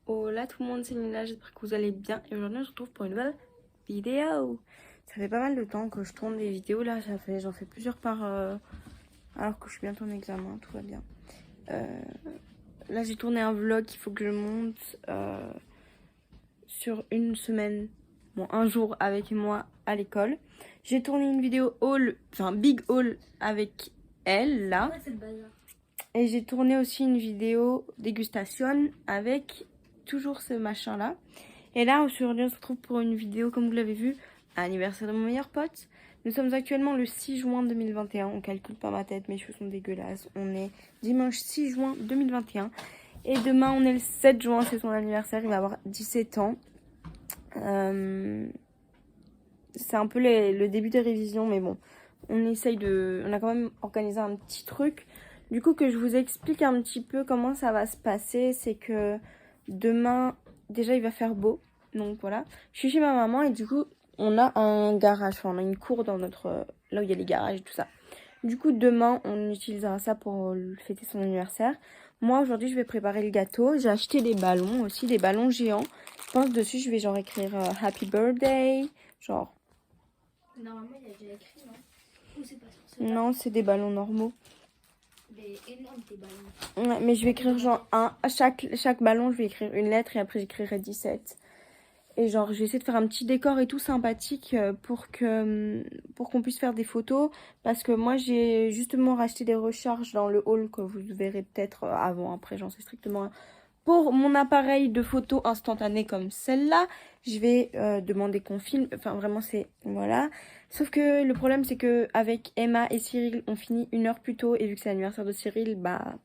Hola tout le monde, c'est Nina, j'espère que vous allez bien et aujourd'hui on se retrouve pour une nouvelle vidéo. Ça fait pas mal de temps que je tourne des vidéos là, j'en fais plusieurs par alors que je suis bientôt en examen, tout va bien. Là j'ai tourné un vlog qu'il faut que je monte sur une semaine, bon un jour avec moi à l'école. J'ai tourné une vidéo haul, enfin big haul avec elle là. Ouais, c'est le bazar. Et j'ai tourné aussi une vidéo dégustation avec toujours ce machin là. Et là aujourd'hui on se retrouve pour une vidéo comme vous l'avez vu, anniversaire de mon meilleur pote. Nous sommes actuellement le 6 juin 2021, on calcule pas ma tête, mes cheveux sont dégueulasses. On est dimanche 6 juin 2021 et demain on est le 7 juin, c'est son anniversaire, il va avoir 17 ans. C'est un peu le début des révisions mais bon, on a quand même organisé un petit truc. Du coup, que je vous explique un petit peu comment ça va se passer, c'est que demain, déjà il va faire beau, donc voilà. Je suis chez ma maman et du coup, on a un garage, enfin, on a une cour dans notre, là où il y a les garages et tout ça. Du coup, demain, on utilisera ça pour fêter son anniversaire. Moi, aujourd'hui, je vais préparer le gâteau. J'ai acheté des ballons aussi, des ballons géants. Je pense dessus, je vais genre écrire Happy Birthday, genre. Normalement, il y a déjà écrit, non? Ou c'est pas sur Non, c'est des ballons normaux. des énormes, tes ballons. Ouais, mais je vais écrire genre à chaque ballon, je vais écrire une lettre et après j'écrirai 17. Et genre, je vais essayer de faire un petit décor et tout sympathique pour qu'on puisse faire des photos. Parce que moi, j'ai justement racheté des recharges dans le hall que vous verrez peut-être avant, après, j'en sais strictement rien. Pour mon appareil de photo instantané comme celle-là, je vais demander qu'on filme. Enfin, vraiment, c'est... Voilà. Sauf que le problème, c'est que avec Emma et Cyril, on finit une heure plus tôt. Et vu que c'est l'anniversaire de Cyril, bah...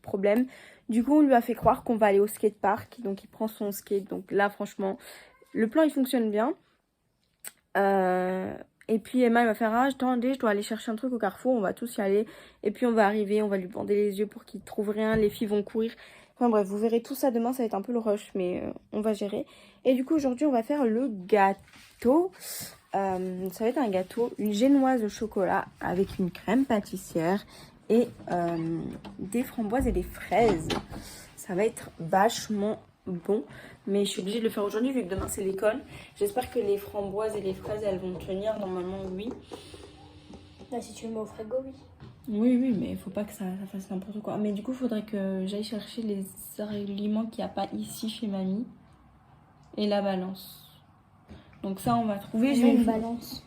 problème. Du coup, on lui a fait croire qu'on va aller au skatepark. Donc, il prend son skate. Donc là, franchement, le plan, il fonctionne bien. Et puis, Emma, elle va faire « Ah, attendez, je dois aller chercher un truc au carrefour. » On va tous y aller. Et puis, on va arriver. On va lui bander les yeux pour qu'il trouve rien. Les filles vont courir. Enfin bref, vous verrez tout ça demain. Ça va être un peu le rush, mais on va gérer. Et du coup, aujourd'hui, on va faire le gâteau. Ça va être un gâteau, une génoise au chocolat avec une crème pâtissière et des framboises et des fraises. Ça va être vachement bon, mais je suis obligée de le faire aujourd'hui vu que demain c'est l'école. J'espère que les framboises et les fraises elles vont tenir, normalement oui. Là, si tu le mets au frigo, oui. Oui, mais il faut pas que ça fasse n'importe quoi. Mais du coup, il faudrait que j'aille chercher les aliments qu'il n'y a pas ici chez mamie et la balance. Donc ça, on va trouver. J'ai une balance.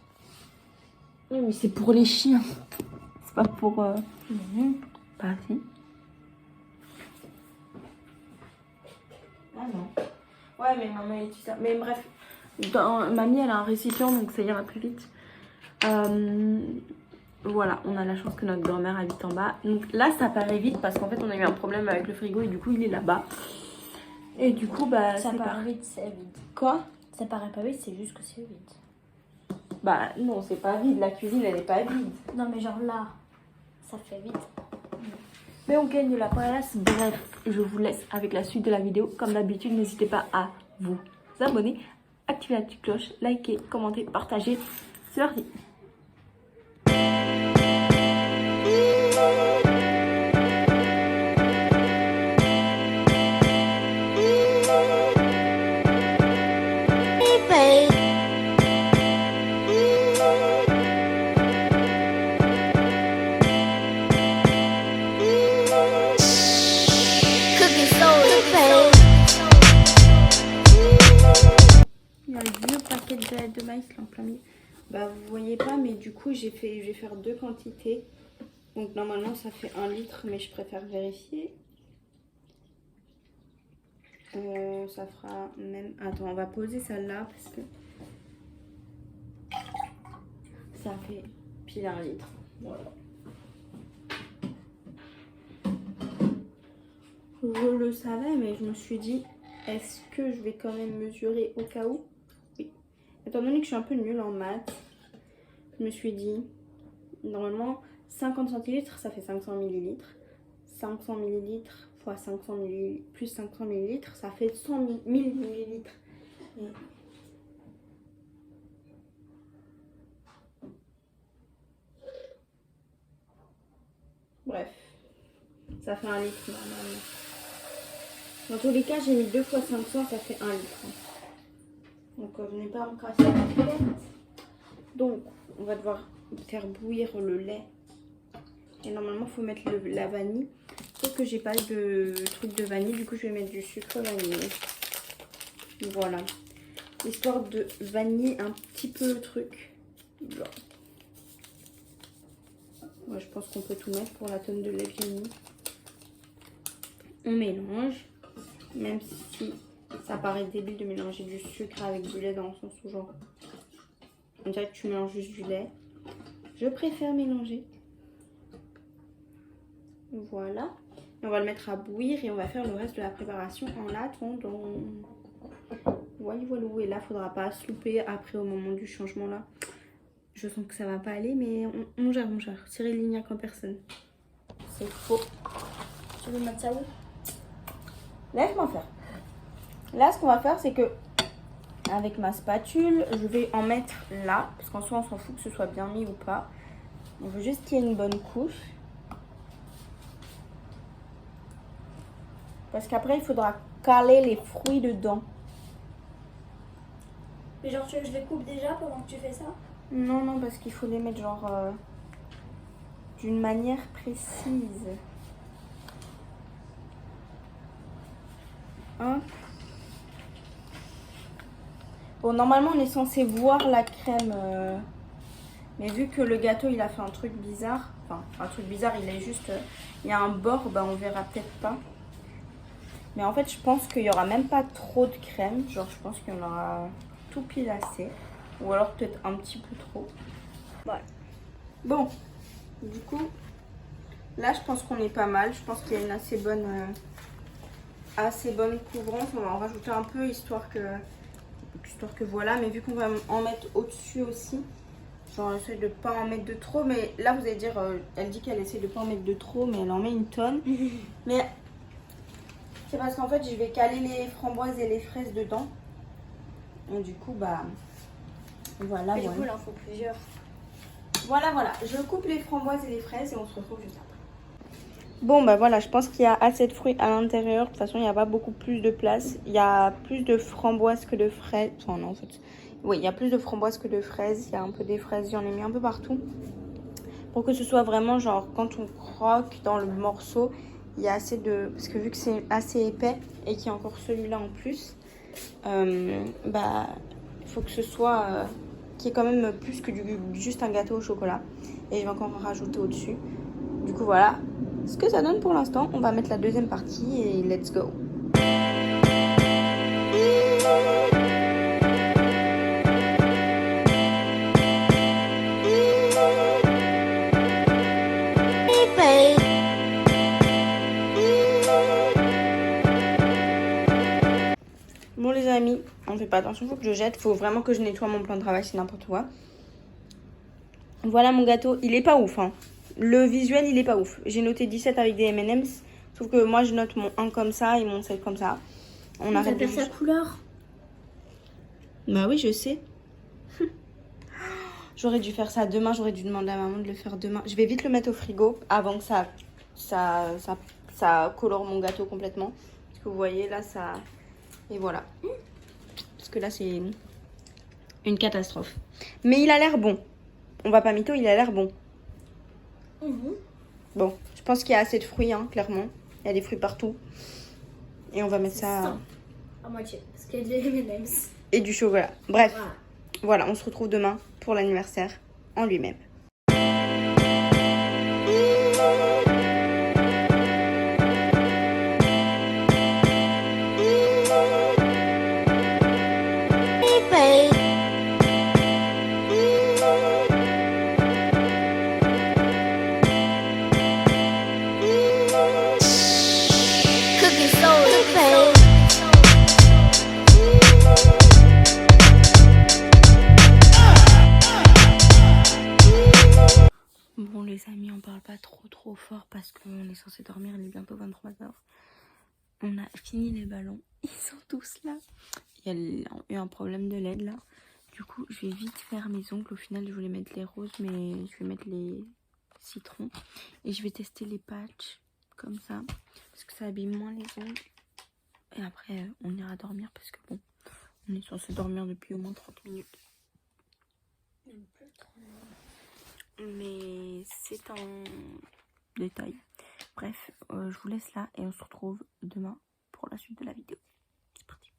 Oui, mais c'est pour les chiens. C'est pas pour... Pas si. Ah non. Ouais, mais maman, elle utilise ça. Mais bref, mamie, elle a un récipient, donc ça ira plus vite. Voilà, on a la chance que notre grand-mère habite en bas. Donc là, ça paraît vite parce qu'en fait, on a eu un problème avec le frigo et du coup, il est là-bas. Et du coup, bah... Ça paraît vite, c'est vide. Quoi? Ça paraît pas vite, c'est juste que c'est vide. Bah non, c'est pas vide. La cuisine, elle est pas vide. Non, mais genre là, ça fait vite. Mais on gagne de la place. Bref, je vous laisse avec la suite de la vidéo. Comme d'habitude, n'hésitez pas à vous abonner, activer la petite cloche, liker, commenter, partager. C'est parti. Il y a le vieux paquet de galettes de maïs là en plein milieu. Bah vous voyez pas, mais du coup je vais faire deux quantités. Donc normalement ça fait 1 litre, mais je préfère vérifier. Ça fera même... Attends, on va poser celle-là parce que ça fait pile 1 litre. Voilà. Je le savais, mais je me suis dit, est-ce que je vais quand même mesurer au cas où? Oui. Étant donné que je suis un peu nulle en maths, je me suis dit, normalement, 50 centilitres, ça fait 500 millilitres. 500 millilitres fois 500 millilitres plus 500 millilitres, ça fait 100 000 millilitres. Bref, ça fait 1 litre normalement. Dans tous les cas, j'ai mis 2 fois 500, ça fait 1 litre. Donc je n'ai pas encore assez la tête. Donc on va devoir faire bouillir le lait. Et normalement il faut mettre la vanille. Sauf que j'ai pas de truc de vanille, du coup je vais mettre du sucre vanillé. Voilà. Histoire de vaniller un petit peu le truc. Genre. Ouais, je pense qu'on peut tout mettre pour la tonne de lait que j'ai mis. On mélange. Même si ça paraît débile de mélanger du sucre avec du lait, dans le sens où genre on dirait que tu mélanges juste du lait. Je préfère mélanger. Voilà. Et on va le mettre à bouillir et on va faire le reste de la préparation en attendant. Voilà, voilà. Et là, il faudra pas se louper après au moment du changement là. Je sens que ça va pas aller, mais on gère, on gère. Cyril Lignac en personne. C'est faux. Tu veux mettre ça où? Laisse-moi faire. Là, ce qu'on va faire, c'est que avec ma spatule, je vais en mettre là. Parce qu'en soi, on s'en fout que ce soit bien mis ou pas. On veut juste qu'il y ait une bonne couche. Parce qu'après, il faudra caler les fruits dedans. Mais genre, tu veux que je les coupe déjà pendant que tu fais ça? Non, non, parce qu'il faut les mettre genre d'une manière précise. Hein? Bon, normalement, on est censé voir la crème. Mais vu que le gâteau, il a fait un truc bizarre. Enfin, un truc bizarre, il est juste... il y a un bord, bah on verra peut-être pas. Mais en fait, je pense qu'il n'y aura même pas trop de crème. Genre, je pense qu'il y en aura tout pile assez. Ou alors peut-être un petit peu trop. Voilà. Bon, du coup, là, je pense qu'on est pas mal. Je pense qu'il y a une assez bonne couvrance. On va en rajouter un peu, histoire que voilà. Mais vu qu'on va en mettre au-dessus aussi, genre, j'essaie de pas en mettre de trop. Mais là, vous allez dire, elle dit qu'elle essaie de pas en mettre de trop, mais elle en met une tonne. Mais c'est parce qu'en fait, je vais caler les framboises et les fraises dedans. Et du coup, bah, voilà. Mais voilà. du coup, il en faut plusieurs. Voilà, voilà. Je coupe les framboises et les fraises et on se retrouve juste après. Bon, bah voilà, je pense qu'il y a assez de fruits à l'intérieur. De toute façon, il n'y a pas beaucoup plus de place. Il y a plus de framboises que de fraises. Enfin, non, en fait. Oui, il y a plus de framboises que de fraises. Il y a un peu des fraises, j'en ai mis un peu partout. Pour que ce soit vraiment genre, quand on croque dans le morceau, il y a assez de... Parce que vu que c'est assez épais et qu'il y a encore celui-là en plus, bah, il faut que ce soit... qu'il y ait quand même plus que juste un gâteau au chocolat. Et je vais encore en rajouter au-dessus. Du coup, voilà ce que ça donne pour l'instant. On va mettre la deuxième partie et let's go. Bon les amis, on fait pas attention, faut que je jette. Faut vraiment que je nettoie mon plan de travail, c'est n'importe quoi. Voilà mon gâteau, il est pas ouf hein. Le visuel il est pas ouf. J'ai noté 17 avec des M&M's. Sauf que moi je note mon 1 comme ça et mon 7 comme ça. On arrête de sa couleur. Bah oui je sais. J'aurais dû faire ça demain, j'aurais dû demander à maman de le faire demain. Je vais vite le mettre au frigo avant que ça colore mon gâteau complètement. Parce que vous voyez là ça... Et voilà. Parce que là c'est une catastrophe. Mais il a l'air bon. On va pas mytho, il a l'air bon. Bon, je pense qu'il y a assez de fruits, hein, clairement. Il y a des fruits partout. Et on va mettre ça... À moitié, parce qu'il y a des M&M's. Et du chocolat. Bref, voilà, on se retrouve demain pour l'anniversaire en lui-même. Bon les amis, on parle pas trop fort parce qu'on est censé dormir, il est bientôt 23h. On a fini les ballons, ils sont tous là. Il y a eu un problème de LED là. Du coup, je vais vite faire mes ongles. Au final, je voulais mettre les roses, mais je vais mettre les citrons. Et je vais tester les patchs comme ça, parce que ça abîme moins les ongles. Et après, on ira dormir parce que bon, on est censé dormir depuis au moins 30 minutes. Même plus, 30 minutes. Mais c'est un détail. Bref, je vous laisse là et on se retrouve demain pour la suite de la vidéo. C'est parti.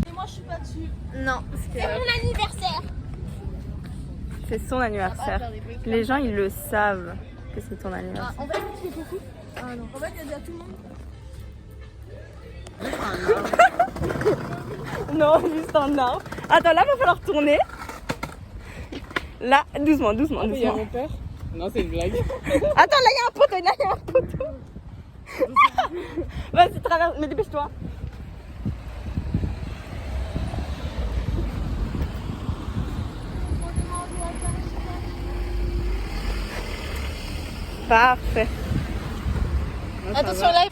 Et moi je suis pas dessus. Non, parce que C'est mon anniversaire. c'est son anniversaire. Les gens, ils le savent que c'est ton anniversaire. En fait, c'est beaucoup. Ah non. En fait, il y a déjà tout le monde. Non, juste un arbre. Attends, là, va falloir tourner. Là, doucement, doucement, Il y a doucement. mon père. Non, c'est une blague. Attends, là, il y a un poteau, là, il y a un poteau. Vas-y, traverse, mais dépêche-toi. Parfait. Attention là.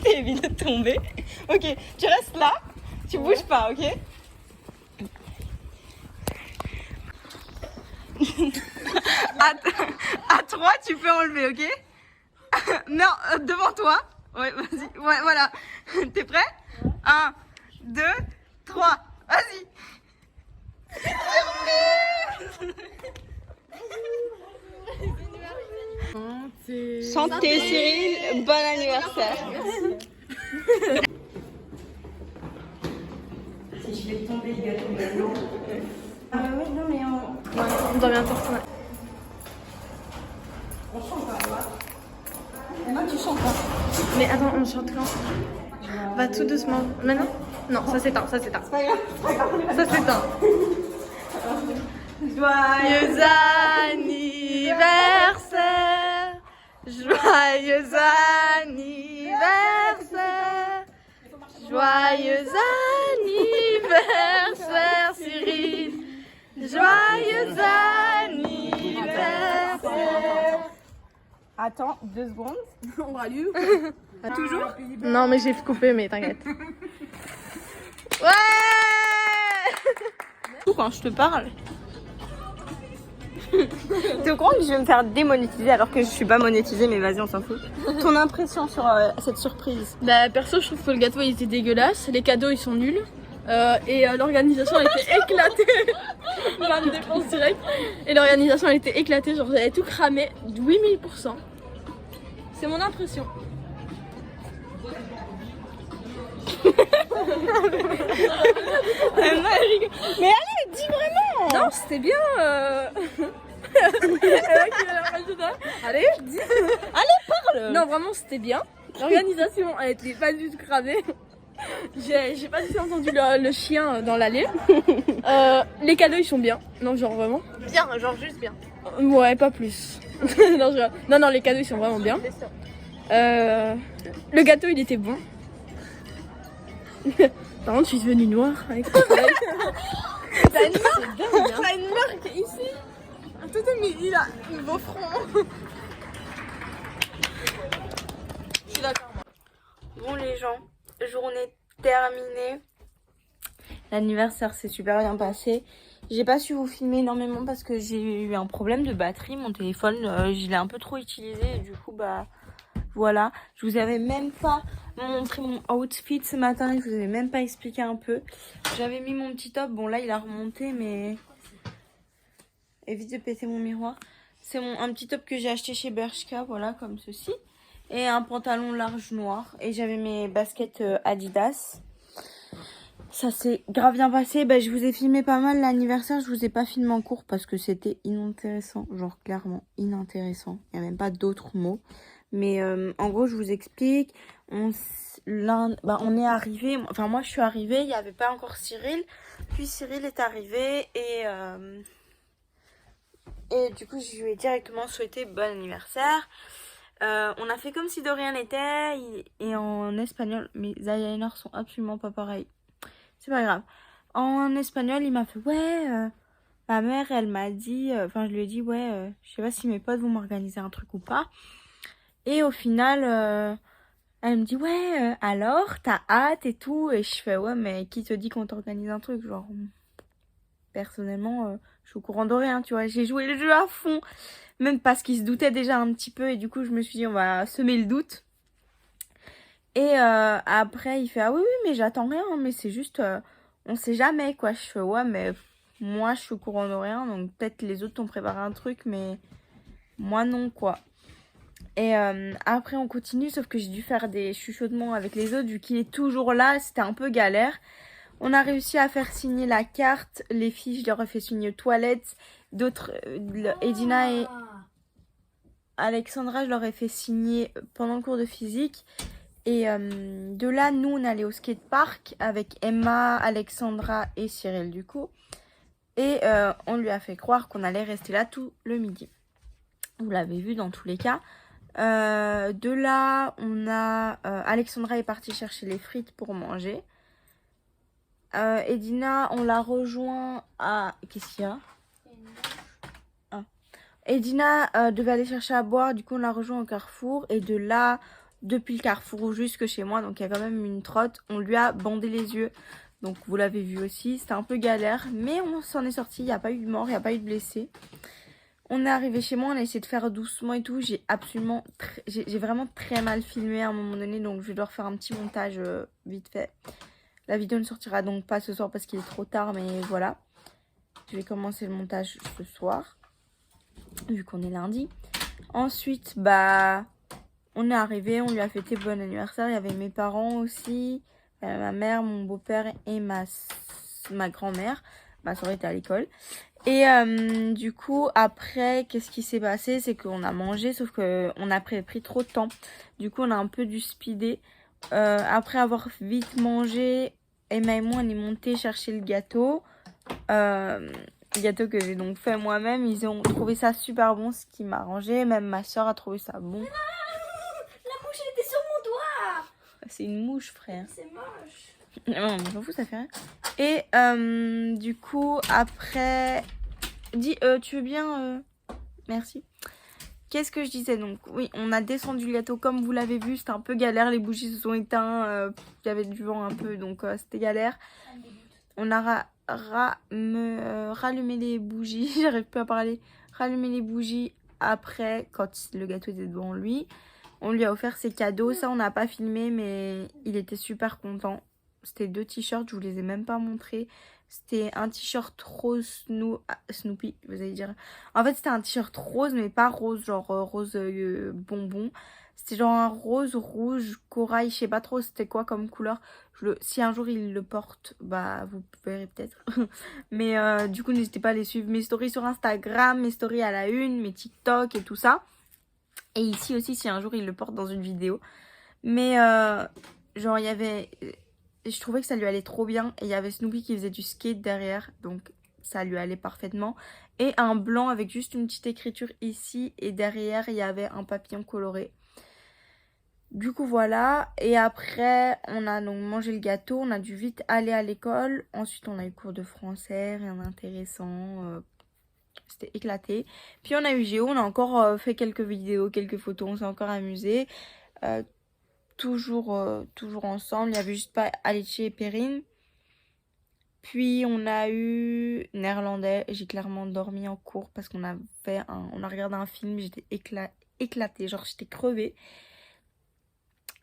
T'es évite de tomber. Ok, tu restes là, tu bouges pas, ok? à 3, tu peux enlever, ok? Non, devant toi. Ouais, vas-y. Ouais, voilà. T'es prêt? 1, 2, 3. Vas-y. Santé Cyril, bon anniversaire. Si je vais tomber le gâteau maintenant. Oui, non mais On doit bientôt retourner. on chante pas. Moi tu chantes pas. Mais attends, on chante quand? Va tout doucement. Maintenant? Non, ça s'éteint, ça s'éteint. Pas grave, pas grave. Ça s'éteint. Joyeux anniversaire. Joyeux anniversaire. Joyeux anniversaire Cyril. Joyeux anniversaire. Attends 2 secondes. On rallume. Toujours? Non, mais j'ai coupé, mais t'inquiète. Ouais. Quand je te parle. T'es au courant que je vais me faire démonétiser alors que je suis pas monétisée, mais vas-y, on s'en fout. Ton impression sur cette surprise? Bah perso je trouve que le gâteau il était dégueulasse, les cadeaux ils sont nuls et l'organisation elle était éclatée. Plein de dépenses directes. Et l'organisation elle était éclatée, genre j'avais tout cramé 8000%. C'est mon impression. Mais allez, dis vraiment. Non c'était bien Allez, dis. Parle. Non vraiment c'était bien. L'organisation elle était pas du tout cramée. J'ai pas du tout entendu le chien dans l'allée. Les cadeaux ils sont bien. Non genre vraiment. Bien, genre juste bien. Ouais, pas plus. Non, les cadeaux ils sont vraiment bien. Le gâteau il était bon. Par contre, je suis devenue noire avec le soleil. T'as une marque. T'as une marque ici. Tout est mis, il a un beau front. Je suis d'accord. Bon les gens, journée terminée. L'anniversaire s'est super bien passé. J'ai pas su vous filmer énormément parce que j'ai eu un problème de batterie. Mon téléphone, je l'ai un peu trop utilisé et du coup, bah voilà. Je vous avais même pas montré mon outfit ce matin. Je vous avais même pas expliqué un peu. J'avais mis mon petit top. Bon là, il a remonté, mais évite de péter mon miroir. C'est un petit top que j'ai acheté chez Bershka, voilà, comme ceci. Et un pantalon large noir. Et j'avais mes baskets Adidas. Ça s'est grave bien passé. Bah, je vous ai filmé pas mal l'anniversaire. Je vous ai pas filmé en cours parce que c'était inintéressant. Genre clairement inintéressant. Il n'y a même pas d'autres mots. Mais en gros, je vous explique. On est arrivé. Enfin, moi, je suis arrivée. Il n'y avait pas encore Cyril. Puis Cyril est arrivé. Et du coup, je lui ai directement souhaité bon anniversaire. On a fait comme si de rien n'était. Et en espagnol, mes eyeliners sont absolument pas pareils. C'est pas grave. En espagnol, il m'a fait ouais. Ma mère, elle m'a dit, enfin je lui ai dit ouais, je sais pas si mes potes vont m'organiser un truc ou pas. Et au final, elle me dit ouais, alors t'as hâte et tout. Et je fais ouais, mais qui te dit qu'on t'organise un truc? Genre, personnellement, je suis au courant de rien, tu vois. J'ai joué le jeu à fond, même parce qu'il se doutait déjà un petit peu. Et du coup, je me suis dit on va semer le doute. Et après, il fait ah oui, oui, mais j'attends rien, mais c'est juste, on sait jamais quoi. Je fais ouais, mais moi je suis au courant de rien, donc peut-être les autres t'ont préparé un truc, mais moi non quoi. Et après, on continue, sauf que j'ai dû faire des chuchotements avec les autres, vu qu'il est toujours là, c'était un peu galère. On a réussi à faire signer la carte, les filles, je leur ai fait signer aux toilettes, d'autres, Edina et Alexandra, je leur ai fait signer pendant le cours de physique. Et de là, nous, on allait au skatepark avec Emma, Alexandra et Cyril du coup. Et on lui a fait croire qu'on allait rester là tout le midi. Vous l'avez vu dans tous les cas. De là, on a Alexandra est partie chercher les frites pour manger. Edina, on l'a rejoint à... Qu'est-ce qu'il y a? Edina devait aller chercher à boire, du coup on l'a rejoint au Carrefour. Et de là, depuis le Carrefour jusque chez moi, donc il y a quand même une trotte, on lui a bandé les yeux. Donc vous l'avez vu aussi, c'était un peu galère, mais on s'en est sorti, il n'y a pas eu de mort, il n'y a pas eu de blessés. On est arrivé chez moi, on a essayé de faire doucement et tout. J'ai vraiment très mal filmé à un moment donné, donc je vais devoir faire un petit montage vite fait. La vidéo ne sortira donc pas ce soir parce qu'il est trop tard, mais voilà. Je vais commencer le montage ce soir, vu qu'on est lundi. Ensuite, bah, on est arrivé, on lui a fêté bon anniversaire. Il y avait mes parents aussi, ma mère, mon beau-père et ma grand-mère. Ma soeur était à l'école. Et du coup, après, qu'est-ce qui s'est passé? C'est qu'on a mangé, sauf qu'on a pris trop de temps. Du coup, on a un peu dû speeder. Après avoir vite mangé, Emma et moi, on est monté chercher le gâteau. Le gâteau que j'ai donc fait moi-même. Ils ont trouvé ça super bon, ce qui m'a arrangé. Même ma soeur a trouvé ça bon. La mouche elle était sur mon doigt. C'est une mouche, frère. C'est moche. Non, je m'en fous, ça fait rien. Et du coup, après... Dis, tu veux bien... Merci. Qu'est-ce que je disais donc? Oui, on a descendu le gâteau comme vous l'avez vu. C'était un peu galère, les bougies se sont éteintes. Il y avait du vent un peu, donc c'était galère. On a rallumé les bougies. J'arrive plus à parler. Rallumer les bougies après, quand le gâteau était devant lui. On lui a offert ses cadeaux. Ça, on n'a pas filmé, mais il était super content. C'était 2 t-shirts, je vous les ai même pas montrés. C'était un t-shirt rose Snoopy, vous allez dire. En fait, c'était un t-shirt rose, mais pas rose, genre rose bonbon. C'était genre un rose rouge corail, je sais pas trop c'était quoi comme couleur. Si un jour il le porte, bah vous verrez peut-être. Mais du coup, n'hésitez pas à les suivre. Mes stories sur Instagram, mes stories à la une, mes TikTok et tout ça. Et ici aussi, si un jour il le porte dans une vidéo. Mais genre, il y avait... Je trouvais que ça lui allait trop bien. Et il y avait Snoopy qui faisait du skate derrière. Donc ça lui allait parfaitement. Et un blanc avec juste une petite écriture ici. Et derrière, il y avait un papillon coloré. Du coup, voilà. Et après, on a donc mangé le gâteau. On a dû vite aller à l'école. Ensuite, on a eu cours de français. Rien d'intéressant. C'était éclaté. Puis on a eu Géo. On a encore fait quelques vidéos, quelques photos. On s'est encore amusé. Toujours ensemble. Il y avait juste pas Alice et Perrine. Puis on a eu néerlandais. J'ai clairement dormi en cours parce qu'on a regardé un film. J'étais éclatée, genre j'étais crevée.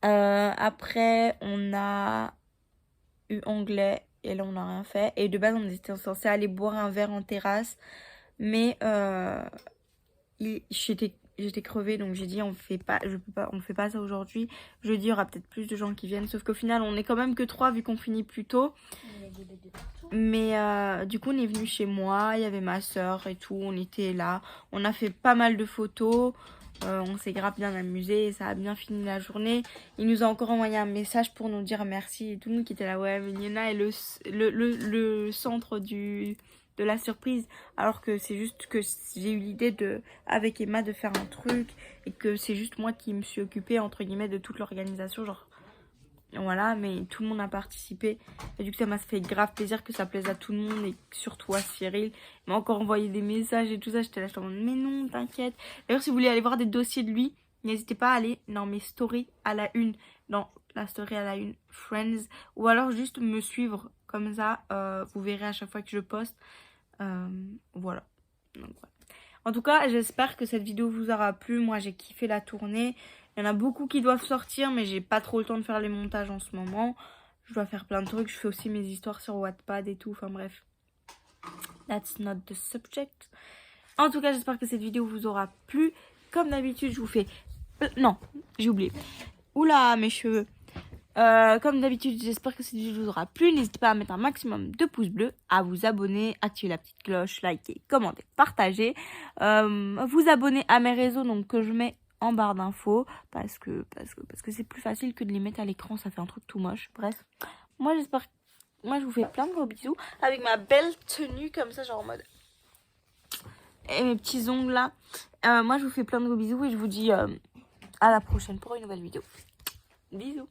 Après on a eu anglais et là on n'a rien fait. Et de base on était censé aller boire un verre en terrasse. Mais j'étais crevée, donc j'ai dit on fait pas ça aujourd'hui. Jeudi il y aura peut-être plus de gens qui viennent, sauf qu'au final on est quand même que 3 vu qu'on finit plus tôt. Mais du coup on est venu chez moi, il y avait ma soeur et tout, on était là, on a fait pas mal de photos, on s'est grave bien amusé et ça a bien fini la journée. Il nous a encore envoyé un message pour nous dire merci et tout le monde qui était là, ouais mais Niena est le centre du de la surprise, alors que c'est juste que j'ai eu l'idée avec Emma de faire un truc et que c'est juste moi qui me suis occupée entre guillemets de toute l'organisation, genre voilà, mais tout le monde a participé et du coup ça m'a fait grave plaisir que ça plaise à tout le monde et surtout à Cyril. Il m'a encore envoyé des messages et tout ça, j'étais là, je me demande mais non t'inquiète. D'ailleurs si vous voulez aller voir des dossiers de lui, n'hésitez pas à aller dans mes stories à la une, dans la story à la une Friends, ou alors juste me suivre comme ça, vous verrez à chaque fois que je poste. Voilà. Donc, voilà. En tout cas, j'espère que cette vidéo vous aura plu. Moi, j'ai kiffé la tournée. Il y en a beaucoup qui doivent sortir, mais j'ai pas trop le temps de faire les montages en ce moment. Je dois faire plein de trucs. Je fais aussi mes histoires sur Wattpad et tout. Enfin bref. That's not the subject. En tout cas, j'espère que cette vidéo vous aura plu. Comme d'habitude, je vous fais... Non, j'ai oublié. Oula, mes cheveux. Comme d'habitude, j'espère que cette vidéo vous aura plu. N'hésitez pas à mettre un maximum de pouces bleus, à vous abonner, activer la petite cloche, liker, commenter, partager. Vous abonner à mes réseaux donc que je mets en barre d'infos parce que c'est plus facile que de les mettre à l'écran, ça fait un truc tout moche. Bref, moi je vous fais plein de gros bisous avec ma belle tenue comme ça, genre en mode et mes petits ongles là. Moi je vous fais plein de gros bisous et je vous dis à la prochaine pour une nouvelle vidéo. Bisous.